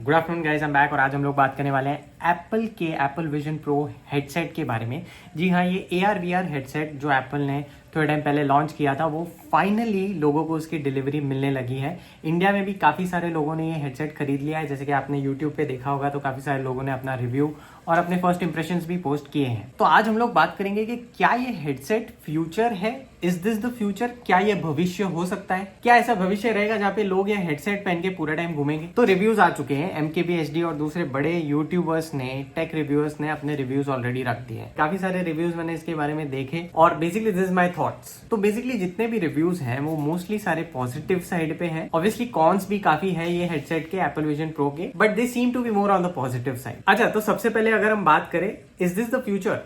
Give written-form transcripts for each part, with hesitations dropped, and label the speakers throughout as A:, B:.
A: Good afternoon guys, I am back और आज हम लोग बात करने वाले हैं एप्पल के एप्पल विजन प्रो हेडसेट के बारे में। जी हाँ, ये AR/VR हेडसेट जो एप्पल ने थोड़े टाइम पहले लॉन्च किया था, वो फाइनली लोगों को उसकी डिलीवरी मिलने लगी है। इंडिया में भी काफ़ी सारे लोगों ने ये हेडसेट खरीद लिया है। जैसे कि आपने यूट्यूब पे देखा होगा तो काफ़ी सारे लोगों ने अपना रिव्यू और अपने फर्स्ट इंप्रेशंस भी पोस्ट किए हैं। तो आज हम लोग बात करेंगे कि क्या ये हेडसेट फ्यूचर है, इज दिस द फ्यूचर, क्या ये भविष्य हो सकता है, क्या ऐसा भविष्य रहेगा जहाँ पे लोग ये हेडसेट पहन के पूरा टाइम घूमेंगे। तो रिव्यूज आ चुके हैं, MKBHD और दूसरे बड़े यूट्यूबर्स ने, टेक रिव्यूअर्स ने अपने रिव्यूज ऑलरेडी रख दिए हैं। काफी सारे रिव्यूज मैंने इसके बारे में देखे और basically this is my thoughts. तो बेसिकली जितने भी रिव्यूज हैं वो मोस्टली सारे पॉजिटिव साइड पे हैं। ऑब्वियसली कॉन्स भी काफी है ये हेडसेट के, एप्पल विजन प्रो के, but they seem to be more on the positive side. अच्छा, तो सबसे पहले अगर हम बात करें, is this the future?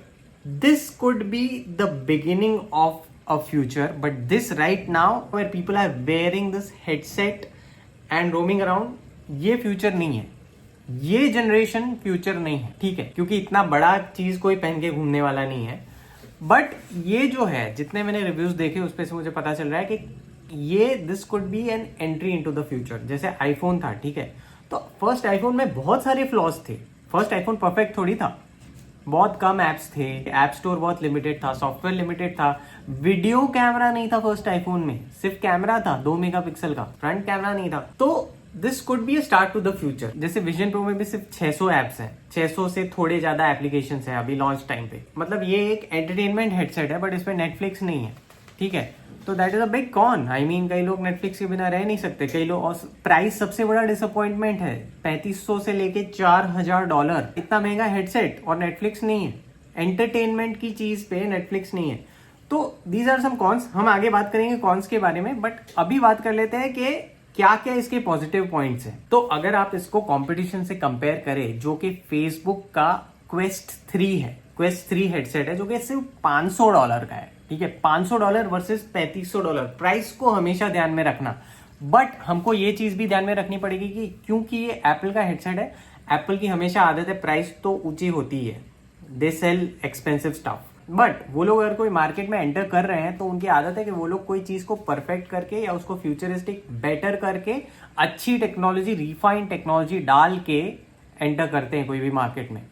A: This could be the beginning of a future, but this right now where people are wearing this headset and roaming around, ये future नहीं है, ये जनरेशन फ्यूचर नहीं है, ठीक है, क्योंकि इतना बड़ा चीज कोई पहन के घूमने वाला नहीं है। बट ये जो है, जितने मैंने रिव्यूज देखे उस पे से मुझे पता चल रहा है कि ये this could B an entry into the future. जैसे आईफोन था, ठीक है, तो फर्स्ट आईफोन में बहुत सारे फ्लॉज थे। फर्स्ट आईफोन परफेक्ट थोड़ी था, बहुत कम एप्स थे, ऐप स्टोर बहुत लिमिटेड था, सॉफ्टवेयर लिमिटेड था, वीडियो कैमरा नहीं था फर्स्ट आईफोन में, सिर्फ कैमरा था 2 मेगापिक्सल का, फ्रंट कैमरा नहीं था। तो this could be a start to the future. जैसे विजन प्रो में भी सिर्फ 600 एप्स हैं, 600 से थोड़े ज्यादा एप्लीकेशन है अभी लॉन्च टाइम पे। मतलब ये एक एंटरटेनमेंट हेडसेट है, बट इसमें नेटफ्लिक्स नहीं है, ठीक है। तो that is a big con. I mean, कई लोग नेटफ्लिक्स के बिना रह नहीं सकते, कई लोग। और प्राइस सबसे बड़ा डिसअपॉइंटमेंट है, 3500 से लेके $4000, इतना महंगा हेडसेट और नेटफ्लिक्स नहीं है। एंटरटेनमेंट की चीज पे नेटफ्लिक्स नहीं है। तो दीज आर सम कॉन्स। हम आगे बात करेंगे कॉन्स के बारे में, बट अभी बात कर लेते हैं कि क्या क्या इसके पॉजिटिव पॉइंट्स हैं। तो अगर आप इसको कंपटीशन से कंपेयर करें, जो कि फेसबुक का Quest 3 है, Quest 3 हेडसेट है, जो कि सिर्फ $500 का है, ठीक है। $500 वर्सेस $3500, प्राइस को हमेशा ध्यान में रखना। बट हमको ये चीज भी ध्यान में रखनी पड़ेगी कि क्योंकि ये एप्पल का हेडसेट है, एप्पल की हमेशा आदत है प्राइस तो ऊंची होती है, they sell expensive stuff. But वो लोग अगर कोई मार्केट में एंटर कर रहे हैं तो उनकी आदत है कि वो लोग कोई चीज को परफेक्ट करके या उसको फ्यूचरिस्टिक बेटर करके, अच्छी टेक्नोलॉजी, रिफाइंड टेक्नोलॉजी डाल के एंटर करते हैं कोई भी मार्केट में।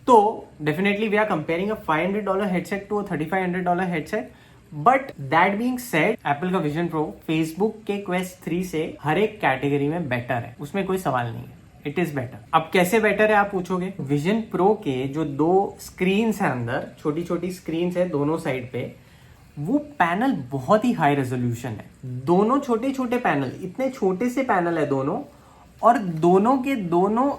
A: तो definitely we are comparing a $500 headset to a $3500 headset. But that being said, Apple का विजन प्रो फेसबुक के Quest 3 से हर एक कैटेगरी में बेटर है, उसमें कोई सवाल नहीं है, इट इज बेटर। अब कैसे बेटर है आप पूछोगे? विजन प्रो के जो 2 स्क्रीन है अंदर, छोटी छोटी स्क्रीन है दोनों साइड पे, वो पैनल बहुत ही हाई रेजोल्यूशन है। दोनों छोटे छोटे पैनल, इतने छोटे से पैनल है दोनों, और दोनों के दोनों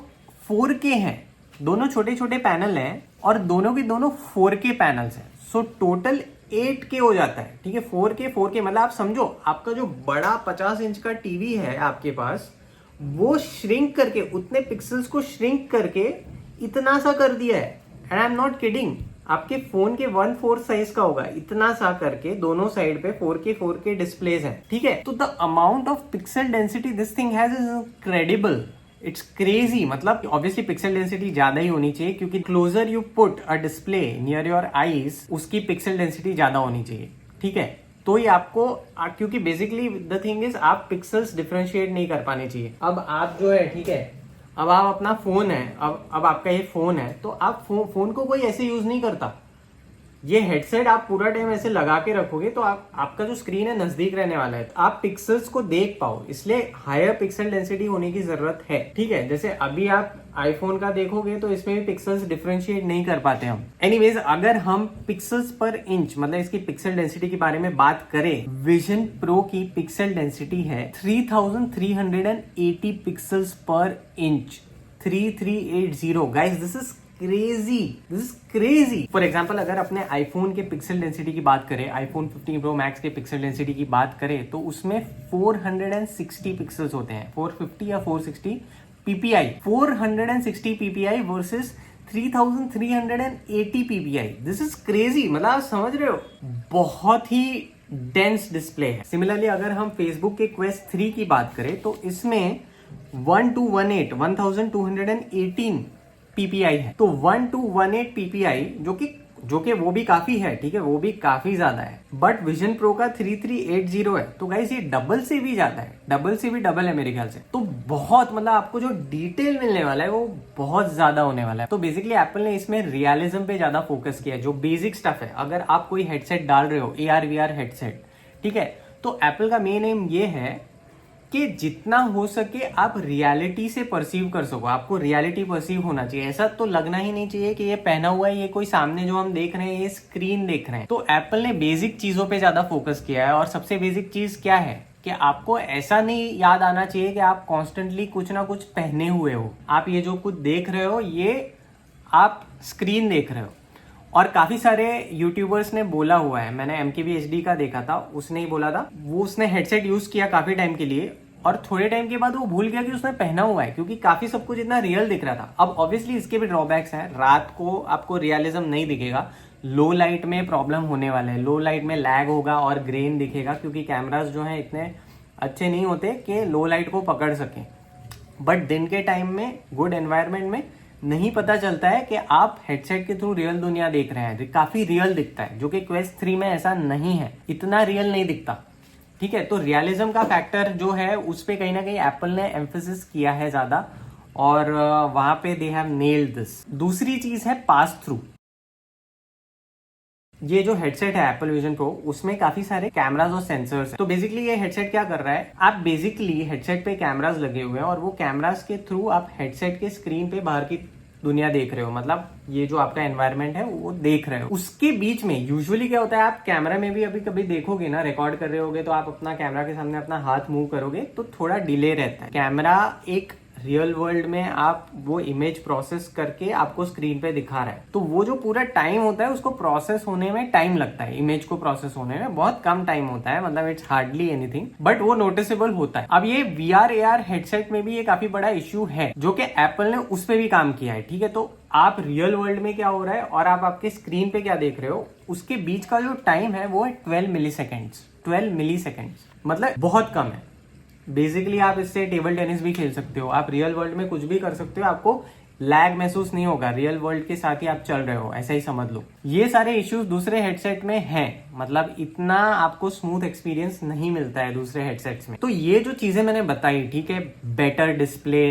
A: 4K हैं। दोनों छोटे छोटे पैनल हैं और दोनों के दोनों 4K पैनल्स हैं। सो टोटल 8K हो जाता है, ठीक है। 4K मतलब आप समझो, आपका जो बड़ा 50 इंच का टीवी है आपके पास, वो श्रिंक करके, उतने पिक्सल्स को श्रिंक करके इतना सा कर दिया है। And I am not kidding, आपके फोन के 1/4 साइज का होगा, इतना सा करके दोनों साइड पे 4K डिस्प्लेज है, ठीक है। तो the amount of pixel density this thing has is incredible, it's crazy. मतलब ऑब्वियसली पिक्सल डेंसिटी ज्यादा ही होनी चाहिए, क्योंकि closure you put a display near your eyes, उसकी पिक्सल डेंसिटी ज्यादा होनी चाहिए, ठीक है। तो ये आपको, क्योंकि बेसिकली द थिंग इज, आप पिक्सल्स डिफरेंशिएट नहीं कर पाने चाहिए। अब आप जो है, ठीक है, अब आप अपना फोन है, अब आपका ये फोन है, तो आप फोन को कोई ऐसे यूज नहीं करता। ये हेडसेट आप पूरा टाइम ऐसे लगा के रखोगे तो आपका जो स्क्रीन है नजदीक रहने वाला है, तो आप पिक्सल्स को देख पाओ, इसलिए हायर पिक्सल डेंसिटी होने की जरूरत है, ठीक है। जैसे अभी आप आईफोन का देखोगे तो इसमें भी पिक्सल्स डिफरेंशिएट नहीं कर पाते हम। एनीवेज, अगर हम पिक्सल्स पर इंच, मतलब इसकी पिक्सल डेंसिटी के बारे में बात करें, विजन प्रो की पिक्सल डेंसिटी है 3380 पिक्सल्स पर inch, 3380। Guys, this is crazy. For example, अगर अपने आईफोन के पिक्सल डेंसिटी की बात करें, आईफोन 15 प्रो मैक्स के पिक्सल डेंसिटी की बात करें, तो उसमें 460 पिक्सल्स होते हैं, 450 या 460 ppi, 460 ppi versus 3380 ppi। This is crazy. मतलब आप समझ रहे हो, बहुत ही डेंस डिस्प्ले है। सिमिलरली अगर हम फेसबुक के Quest 3 की बात करें, तो इसमें 1218 ppi है। तो 1218 ppi जो कि जो कि वो भी काफी है, ठीक है, वो भी काफी ज्यादा है, बट विजन प्रो का 3380 है। तो गाइस ये डबल से भी ज्यादा है, डबल से भी डबल है मेरे ख्याल से। तो बहुत मतलब आपको जो डिटेल मिलने वाला है वो बहुत ज्यादा होने वाला है। तो बेसिकली एप्पल ने इसमें रियलिज्म पे ज्यादा फोकस किया है, जो बेसिक स्टफ है। अगर आप कोई हेडसेट डाल रहे हो, AR VR हेडसेट, ठीक है, तो एप्पल का मेन एम ये है कि जितना हो सके आप रियलिटी से परसीव कर सको। आपको रियलिटी परसीव होना चाहिए, ऐसा तो लगना ही नहीं चाहिए कि ये पहना हुआ है, ये कोई सामने जो हम देख रहे हैं ये स्क्रीन देख रहे हैं। तो एप्पल ने बेसिक चीजों पे ज्यादा फोकस किया है। और सबसे बेसिक चीज क्या है कि आपको ऐसा नहीं याद आना चाहिए कि आप कॉन्स्टेंटली कुछ ना कुछ पहने हुए हो। आप ये जो कुछ देख रहे हो ये आप स्क्रीन देख रहे हो। और काफी सारे यूट्यूबर्स ने बोला हुआ है, मैंने MKBHD का देखा था, उसने ही बोला था, वो उसने हेडसेट यूज किया काफी टाइम के लिए और थोड़े टाइम के बाद वो भूल गया कि उसने पहना हुआ है, क्योंकि काफी सब कुछ इतना रियल दिख रहा था। अब ऑब्वियसली इसके भी ड्रॉबैक्स हैं, रात को आपको रियलिज्म नहीं दिखेगा, लो लाइट में प्रॉब्लम होने वाले हैं, लो लाइट में लैग होगा और ग्रेन दिखेगा, क्योंकि कैमरास जो हैं इतने अच्छे नहीं होते कि लो लाइट को पकड़ सकें। बट दिन के टाइम में गुड एनवायरनमेंट में नहीं पता चलता है कि आप हेडसेट के थ्रू रियल दुनिया देख रहे हैं, काफी रियल दिखता है, जो कि Quest 3 में ऐसा नहीं है, इतना रियल नहीं दिखता, ठीक है। तो रियलिज्म का फैक्टर जो है उस पे कहीं ना कहीं एप्पल ने एम्फेसिस किया है ज्यादा, और वहां पे दे हैव नेल्ड दिस। दूसरी चीज है पास थ्रू। ये जो हेडसेट है एप्पल विजन प्रो, उसमें काफी सारे कैमरास और सेंसर्स हैं। तो बेसिकली ये हेडसेट क्या कर रहा है, आप बेसिकली हेडसेट पे कैमरास लगे हुए हैं और वो कैमरास के थ्रू आप हेडसेट के स्क्रीन पे बाहर की दुनिया देख रहे हो, मतलब ये जो आपका एनवायरनमेंट है वो देख रहे हो। उसके बीच में यूजुअली क्या होता है, आप कैमरा में भी अभी कभी देखोगे ना, रिकॉर्ड कर रहे होगे तो आप अपना कैमरा के सामने अपना हाथ मूव करोगे तो थोड़ा डिले रहता है। कैमरा एक रियल वर्ल्ड में आप वो इमेज प्रोसेस करके आपको स्क्रीन पे दिखा रहा है, तो वो जो पूरा टाइम होता है उसको प्रोसेस होने में टाइम लगता है, इमेज को प्रोसेस होने में बहुत कम टाइम होता है, मतलब इट्स हार्डली एनीथिंग, बट वो नोटिसेबल होता है। अब ये VR AR हेडसेट में भी ये काफी बड़ा इश्यू है, जो कि एप्पल ने उस पर भी काम किया है, ठीक है। तो आप रियल वर्ल्ड में क्या हो रहा है और आप आपके स्क्रीन पे क्या देख रहे हो, उसके बीच का जो टाइम है वो है 12 मिलीसेकेंड्स। 12 मिलीसेकेंड्स मतलब बहुत कम है। बेसिकली आप इससे टेबल टेनिस भी खेल सकते हो, आप रियल वर्ल्ड में कुछ भी कर सकते हो, आपको लैग महसूस नहीं होगा, रियल वर्ल्ड के साथ ही आप चल रहे हो, ऐसा ही समझ लो। ये सारे इश्यूज दूसरे हेडसेट में हैं, मतलब इतना आपको स्मूथ एक्सपीरियंस नहीं मिलता है दूसरे हेडसेट्स में। तो ये जो चीजें मैंने बताई, ठीक है, बेटर डिस्प्ले,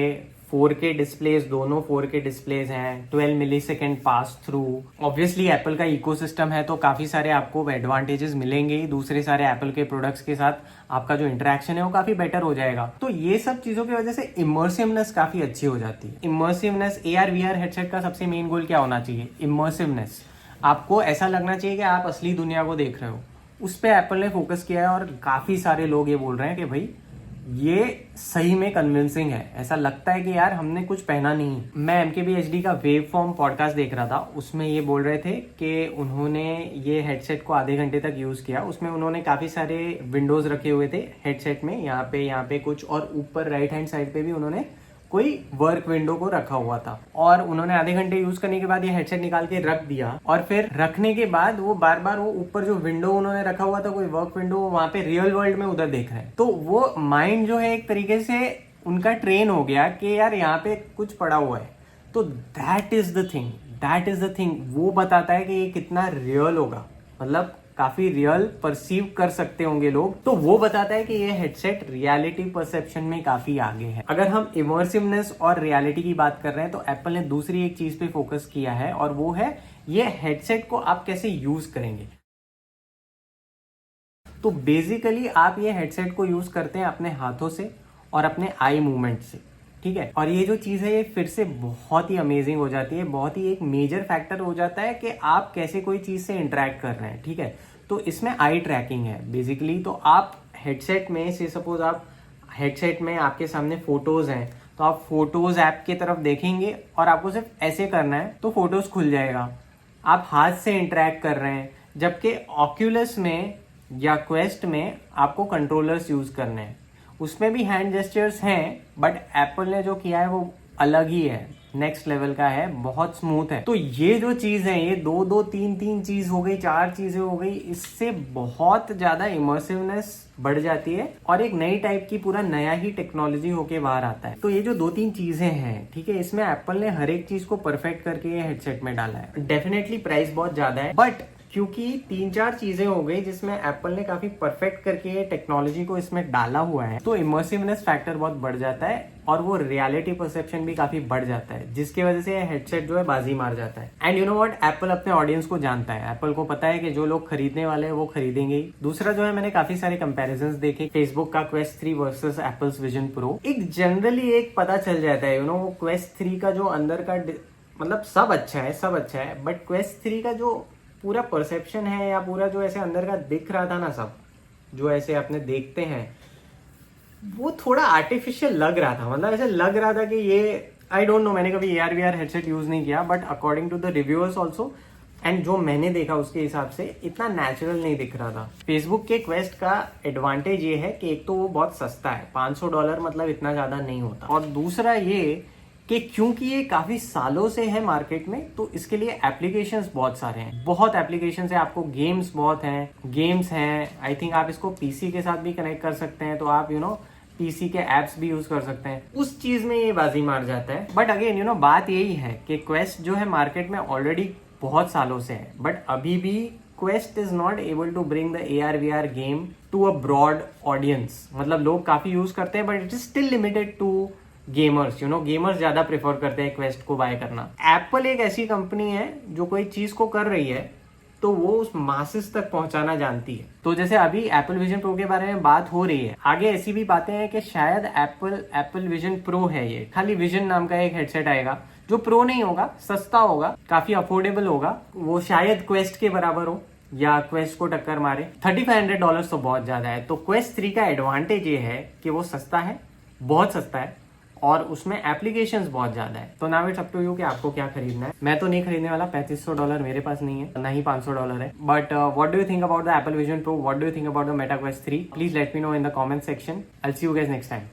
A: 4K डिस्प्लेस, दोनों 4K डिस्प्लेस हैं, 12 millisecond pass through, obviously Apple का इकोसिस्टम है तो काफी सारे आपको एडवांटेजेस मिलेंगे ही, दूसरे सारे एप्पल के प्रोडक्ट्स के साथ आपका जो इंटरेक्शन है वो काफी बेटर हो जाएगा। तो ये सब चीजों की वजह से इमर्सिवनेस काफी अच्छी हो जाती है। इमर्सिवनेस, AR VR हेडसेट का सबसे मेन गोल क्या होना चाहिए, इमर्सिवनेस। आपको ऐसा लगना चाहिए कि आप असली दुनिया को देख रहे हो, उस पर एप्पल ने फोकस किया है और काफी सारे लोग ये बोल रहे हैं कि भाई ये सही में कन्विंसिंग है, ऐसा लगता है कि यार हमने कुछ पहना नहीं। मैं MKBHD का वेव फॉर्म पॉडकास्ट देख रहा था, उसमें ये बोल रहे थे कि उन्होंने ये हेडसेट को आधे घंटे तक यूज किया, उसमें उन्होंने काफी सारे विंडोज रखे हुए थे हेडसेट में, यहाँ पे कुछ, और ऊपर राइट हैंड साइड पे भी उन्होंने कोई वर्क विंडो को रखा हुआ था। और उन्होंने आधे घंटे यूज करने के बाद ये हेडसेट निकाल के रख दिया, और फिर रखने के बाद वो बार बार वो ऊपर जो विंडो उन्होंने रखा हुआ था, कोई वर्क विंडो, वहां पे रियल वर्ल्ड में उधर देख रहे हैं। तो वो माइंड जो है एक तरीके से उनका ट्रेन हो गया कि यार यहाँ पे कुछ पड़ा हुआ है। तो दैट इज द थिंग, वो बताता है कि ये कितना रियल होगा, मतलब काफी रियल परसीव कर सकते होंगे लोग। तो वो बताता है कि ये हेडसेट रियलिटी परसेप्शन में काफी आगे है। अगर हम इमर्सिवनेस और रियलिटी की बात कर रहे हैं तो एप्पल ने दूसरी एक चीज पे फोकस किया है, और वो है ये हेडसेट को आप कैसे यूज करेंगे। तो बेसिकली आप ये हेडसेट को यूज करते हैं अपने हाथों से और अपने आई मूवमेंट से, ठीक है। और ये जो चीज है ये फिर से बहुत ही अमेजिंग हो जाती है, बहुत ही एक मेजर फैक्टर हो जाता है कि आप कैसे कोई चीज से इंटरेक्ट कर रहे हैं, ठीक है। तो इसमें आई ट्रैकिंग है बेसिकली। तो आप हेडसेट में से सपोज आप हेडसेट में आपके सामने फोटोज हैं, तो आप फोटोज ऐप की तरफ देखेंगे और आपको सिर्फ ऐसे करना है तो फोटोज खुल जाएगा, आप हाथ से इंटरेक्ट कर रहे हैं। जबकि ऑक्यूलस में या क्वेस्ट में आपको कंट्रोलर्स यूज करने हैं, उसमें भी हैंड जेस्चर्स हैं, बट एप्पल ने जो किया है वो अलग ही है, नेक्स्ट लेवल का है, बहुत स्मूथ है। तो ये जो चीज है, ये दो दो तीन तीन चीज हो गई, चार चीजें हो गई, इससे बहुत ज्यादा इमर्सिवनेस बढ़ जाती है और एक नई टाइप की पूरा नया ही टेक्नोलॉजी होके बाहर आता है। तो ये जो दो तीन चीजें हैं, ठीक है, इसमें एप्पल ने हर एक चीज को परफेक्ट करके ये हेडसेट में डाला है। डेफिनेटली प्राइस बहुत ज्यादा है, बट क्योंकि तीन चार चीजें हो गई जिसमें एप्पल ने काफी परफेक्ट करके ये टेक्नोलॉजी को इसमें डाला हुआ है, तो इमर्सिवनेस फैक्टर बहुत बढ़ जाता है और वो रियलिटी परसेप्शन भी काफी बढ़ जाता है, जिसकी वजह से ये हेडसेट जो है बाजी मार जाता है। And you know what, Apple अपने ऑडियंस को जानता है, एप्पल को पता है कि जो लोग खरीदने वाले हैं वो खरीदेंगे ही। दूसरा जो है, मैंने काफी सारे कंपैरिजंस देखे, फेसबुक का quest 3 versus apples vision pro. एक जनरली एक पता चल जाता है, यू नो, वो क्वेस्ट 3 का जो अंदर का मतलब सब अच्छा है, सब अच्छा है, बट क्वेस्ट 3 का जो पूरा परसेप्शन है या पूरा जो ऐसे अंदर का दिख रहा था ना, सब जो ऐसे अपने देखते हैं, वो थोड़ा आर्टिफिशियल लग रहा था। मतलब ऐसे लग रहा था कि ये, आई डोंट नो, मैंने कभी AR VR हेडसेट यूज नहीं किया, but according to the reviewers also and जो मैंने देखा उसके हिसाब से इतना नेचुरल नहीं दिख रहा था। फेसबुक के क्वेस्ट का एडवांटेज ये है कि एक तो वो बहुत सस्ता है, $500 मतलब इतना ज्यादा नहीं होता, और दूसरा ये कि क्योंकि ये काफी सालों से है मार्केट में, तो इसके लिए एप्लीकेशंस बहुत सारे हैं, बहुत एप्लीकेशंस है, आपको गेम्स बहुत हैं, गेम्स हैं, आई थिंक आप इसको पीसी के साथ भी कनेक्ट कर सकते हैं, तो आप यू नो पीसी के एप्स भी यूज कर सकते हैं, उस चीज में ये बाजी मार जाता है। बट अगेन यू नो, बात यही है कि क्वेस्ट जो है मार्केट में ऑलरेडी बहुत सालों से है, बट अभी भी Quest is not able to bring the AR VR game to a broad audience. मतलब लोग काफी यूज करते हैं, but it is still limited to gamers, you know, gamers ज्यादा प्रेफर करते हैं क्वेस्ट को बाय करना। एप्पल एक ऐसी कंपनी है जो कोई चीज को कर रही है तो वो उस मासेस तक पहुंचाना जानती है। तो जैसे अभी एप्पल विजन प्रो के बारे में बात हो रही है, आगे ऐसी भी बातें हैं कि शायद एप्पल विजन प्रो है, ये खाली विजन नाम का एक हेडसेट आएगा जो प्रो नहीं होगा, सस्ता होगा, काफी अफोर्डेबल होगा, वो शायद क्वेस्ट के बराबर हो या क्वेस्ट को टक्कर मारे। $3500 तो बहुत ज्यादा है। तो क्वेस्ट 3 का एडवांटेज ये है कि वो सस्ता है, बहुत सस्ता है, और उसमें एप्लीकेशंस बहुत ज्यादा है। तो now it's up to you कि आपको क्या खरीदना है। मैं तो नहीं खरीदने वाला, $3500 मेरे पास नहीं है, ना ही $500 है। But what do you think about the Apple vision pro? What do you think about the Meta quest 3? Please let me know in the comment section. I will see you guys next time.